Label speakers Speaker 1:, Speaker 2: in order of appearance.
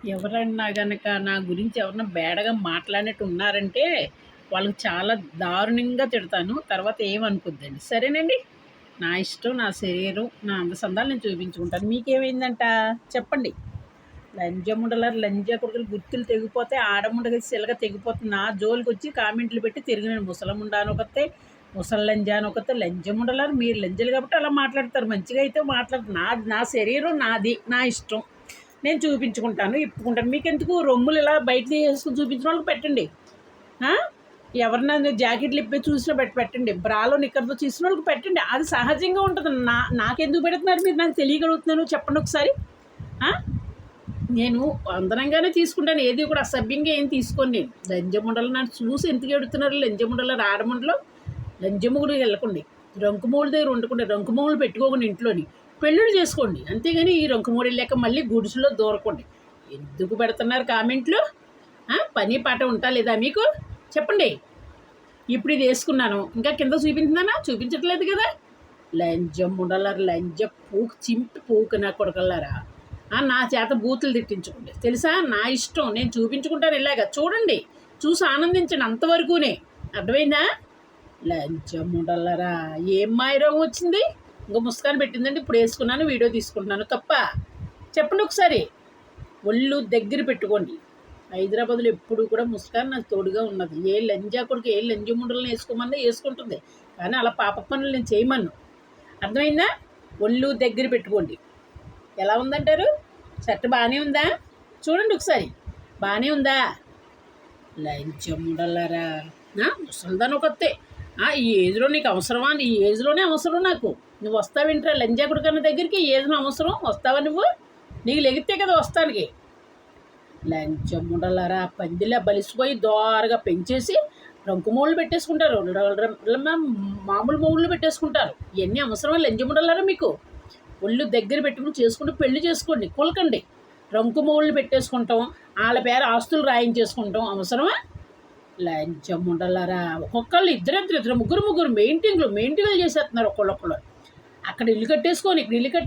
Speaker 1: ఎవరన్నా గనక నా గురించి ఎవరన్నా బేడగా మాట్లాడినట్టు ఉన్నారంటే వాళ్ళకి చాలా దారుణంగా తిడతాను. తర్వాత ఏమనుకోద్దండి. సరేనండి? నా ఇష్టం, నా శరీరం, నా అందచందాలు నేను చూపించుకుంటాను. మీకేమైందంట చెప్పండి. లంజముండలారు లంజా కొడుకులు గుర్తులు తెగిపోతే ఆడముండగా సిలక తెగిపోతుంది. నా జోలికొచ్చి కామెంట్లు పెట్టి తిరిగినాను. ముసలముండ అనొకతే, ముసలి లంజా అనొకతే, లంజముండలారు మీరు లంజలు కాబట్టి అలా మాట్లాడతారు. మంచిగా అయితే మాట్లాడతారు. నా శరీరం నాది, నా ఇష్టం. నేను చూపించుకుంటాను, ఇప్పుకుంటాను. మీకెందుకు రొమ్ములు ఇలా బయట తీసుకుని చూపించిన వాళ్ళకి పెట్టండి. ఎవరన్నా జాకెట్లు ఇప్పి చూసినా పెట్టండి. బ్రాలో నిక్కర్తో చూసిన వాళ్ళకి పెట్టండి. అది సహజంగా ఉంటుంది. నాకెందుకు పెడుతున్నారు మీరు? నాకు తెలియగలుగుతున్నాను. చెప్పండి ఒకసారి. నేను అందరంగానే తీసుకుంటాను. ఏది కూడా అసభ్యంగా ఏం తీసుకోండి. నేను లంజముండలు నన్ను చూసి ఎందుకు ఎడుతున్నారు? లంజముండలు ఆడముండలో లంజముగుడు వెళ్ళకండి. రంకుమూల దగ్గర ఉండకుండా రంకుమూలు పెట్టుకోకండి ఇంట్లోని. పెళ్ళిళ్ళు చేసుకోండి. అంతేగాని ఈ రంకుమూడు వెళ్ళాక మళ్ళీ గుడిసెలో దూరకండి. ఎందుకు పెడుతున్నారు కామెంట్లు? పని పాట ఉంటా లేదా మీకు? చెప్పండి. ఇప్పుడు ఇది వేసుకున్నాను, ఇంకా కింద చూపించిందనా? చూపించట్లేదు కదా. లంజం ఉండలారు, లంజ పూకు చింపి పూకు నా కొడకల్లారా. నా చేత బూతులు తిట్టించుకోండి. తెలుసా? నా ఇష్టం, నేను చూపించుకుంటాను. ఇలాగా చూడండి, చూసి ఆనందించండి. అంతవరకునే. అర్థమైందా? లంచం ఉండలరా. ఏం మాయరోగం వచ్చింది? ఇంకో ముస్కాన్ పెట్టిందండి. ఇప్పుడు వేసుకున్నాను, వీడియో తీసుకుంటున్నాను. తప్ప చెప్పండి ఒకసారి. ఒళ్ళు దగ్గర పెట్టుకోండి. హైదరాబాద్లో ఎప్పుడు కూడా ముస్కాన్ నాకు తోడుగా ఉన్నది. ఏ లంజా కొడుకు ఏ లంజముండలను వేసుకోమన్నా వేసుకుంటుంది. కానీ అలా పాప పనులు నేను చేయమన్ను. అర్థమైందా? ఒళ్ళు దగ్గర పెట్టుకోండి. ఎలా ఉందంటారు? షర్ట్ బాగానే ఉందా? చూడండి ఒకసారి. బాగానే ఉందా? లంచముండలరా. ముసలిదాని ఒకతే. ఈ ఏజ్లో నీకు అవసరమా? ఈ ఏజ్లోనే అవసరం నాకు. నువ్వు వస్తావింట్రా లంజా కొడుకన్న దగ్గరికి? ఈ ఏజ్లో అవసరం వస్తావా నువ్వు? నీకు లెగితే కదా వస్తానికి. లంచముండలరా. పందిలా బలిసిపోయి దోరగా పెంచేసి రంకుమూళ్ళు పెట్టేసుకుంటారు. మామూలు మూళ్ళు పెట్టేసుకుంటారు. ఇవన్నీ అవసరమా లంచముండలరా మీకు? ఒళ్ళు దగ్గర పెట్టుకుని చేసుకుంటూ పెళ్లి చేసుకోండి. కొలకండి. రంకుమూళ్ళు పెట్టేసుకుంటాం, వాళ్ళ పేరు ఆస్తులు రాయించేసుకుంటాం. అవసరమా? లంచం ఉండలరా. ఒక్కొక్కళ్ళు ఇద్దరు ముగ్గురు మెయింటింగ్లు చేసేస్తున్నారు. ఒకళ్ళొక్కళ్ళు అక్కడ ఇల్లు కట్టేసుకొని ఇక్కడ ఇల్లు కట్టి